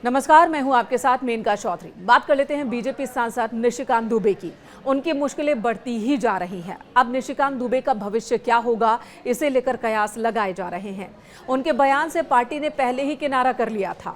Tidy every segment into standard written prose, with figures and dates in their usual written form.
नमस्कार, मैं हूं आपके साथ मेनका चौधरी। बात कर लेते हैं बीजेपी सांसद निशिकांत दुबे की। उनकी मुश्किलें बढ़ती ही जा रही हैं। अब निशिकांत दुबे का भविष्य क्या होगा, इसे लेकर कयास लगाए जा रहे हैं। उनके बयान से पार्टी ने पहले ही किनारा कर लिया था।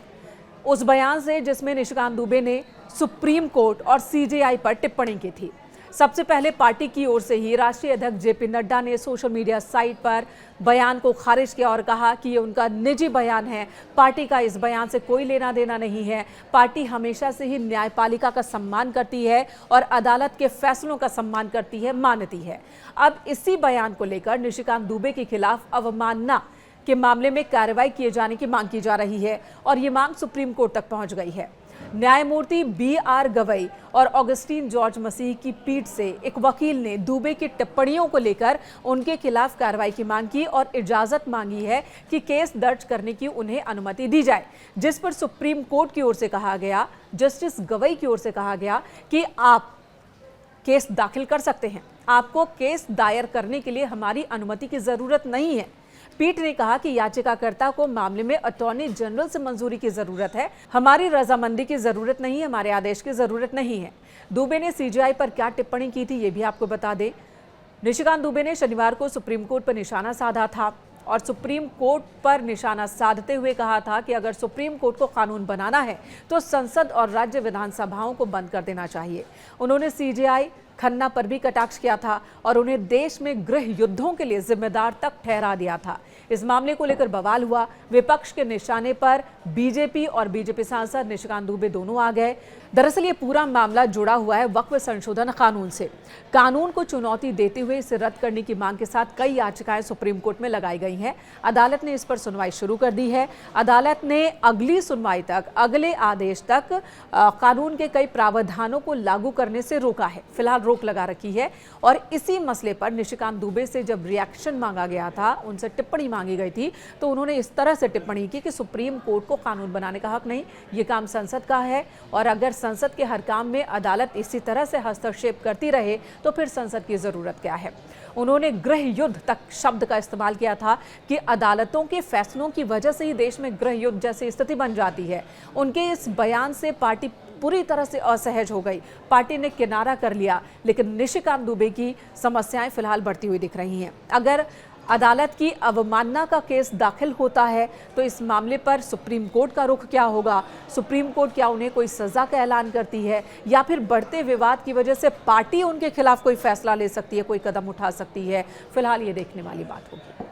उस बयान से जिसमें निशिकांत दुबे ने सुप्रीम कोर्ट और सीजेआई पर टिप्पणी की थी। सबसे पहले पार्टी की ओर से ही राष्ट्रीय अध्यक्ष जेपी नड्डा ने सोशल मीडिया साइट पर बयान को खारिज किया और कहा कि ये उनका निजी बयान है। पार्टी का इस बयान से कोई लेना देना नहीं है। पार्टी हमेशा से ही न्यायपालिका का सम्मान करती है और अदालत के फैसलों का सम्मान करती है, मानती है। अब इसी बयान को लेकर निशिकांत दुबे के खिलाफ अवमानना के मामले में कार्रवाई किए जाने की मांग की जा रही है और ये मांग सुप्रीम कोर्ट तक पहुंच गई है। न्यायमूर्ति BR गवई और ऑगस्टीन जॉर्ज मसीह की पीठ से एक वकील ने दुबे की टिप्पणियों को लेकर उनके खिलाफ कार्रवाई की मांग की और इजाजत मांगी है कि केस दर्ज करने की उन्हें अनुमति दी जाए, जिस पर सुप्रीम कोर्ट की ओर से कहा गया, जस्टिस गवई की ओर से कहा गया कि आप केस दाखिल कर सकते हैं। आपको केस दायर करने के लिए हमारी अनुमति की जरूरत नहीं है। पीठ ने कहा कि याचिकाकर्ता को मामले में अटॉर्नी जनरल से मंजूरी की जरूरत है, हमारी रजामंदी की जरूरत नहीं है, हमारे आदेश की जरूरत नहीं है। दुबे ने सीजेआई पर क्या टिप्पणी की थी, ये भी आपको बता दें। निशिकांत दुबे ने शनिवार को सुप्रीम कोर्ट पर निशाना साधा था और सुप्रीम कोर्ट पर निशाना साधते हुए कहा था कि अगर सुप्रीम कोर्ट को कानून बनाना है तो संसद और राज्य विधानसभाओं को बंद कर देना चाहिए। उन्होंने सीजेआई खन्ना पर भी कटाक्ष किया था और उन्हें देश में गृह युद्धों के लिए जिम्मेदार तक ठहरा दिया था। इस मामले को लेकर बवाल हुआ। विपक्ष के निशाने पर बीजेपी और बीजेपी सांसद निशिकांत दुबे दोनों आ गए। दरअसल ये पूरा मामला जुड़ा हुआ है वक्फ संशोधन कानून से। कानून को चुनौती देते हुए इसे रद्द करने की मांग के साथ कई याचिकाएं सुप्रीम कोर्ट में लगाई गई हैं। अदालत ने इस पर सुनवाई शुरू कर दी है। अदालत ने अगली सुनवाई तक, अगले आदेश तक कानून के कई प्रावधानों को लागू करने से रोका है। फिलहाल रोक लगा रखी है और इसी मसले पर निशिकांत दुबे से जब रिएक्शन मांगा गया था, उनसे टिप्पणी मांगी गई थी, तो उन्होंने इस तरह से टिप्पणी की कि सुप्रीम कोर्ट को कानून बनाने का हक नहीं, ये काम संसद का है और अगर संसद के हर काम में अदालत इसी तरह से हस्तक्षेप करती रहे तो फिर संसद की जरूरत क्या है। उन्होंने गृह युद्ध तक शब्द का इस्तेमाल किया था कि अदालतों के फैसलों की वजह से ही देश में गृह युद्ध जैसी स्थिति बन जाती है। उनके इस बयान से पार्टी पूरी तरह से असहज हो गई। पार्टी ने किनारा कर लिया, लेकिन निशिकांत दुबे की समस्याएं फिलहाल बढ़ती हुई दिख रही हैं। अगर अदालत की अवमानना का केस दाखिल होता है तो इस मामले पर सुप्रीम कोर्ट का रुख क्या होगा? सुप्रीम कोर्ट क्या उन्हें कोई सजा का ऐलान करती है या फिर बढ़ते विवाद की वजह से पार्टी उनके खिलाफ कोई फैसला ले सकती है, कोई कदम उठा सकती है? फिलहाल ये देखने वाली बात होगी।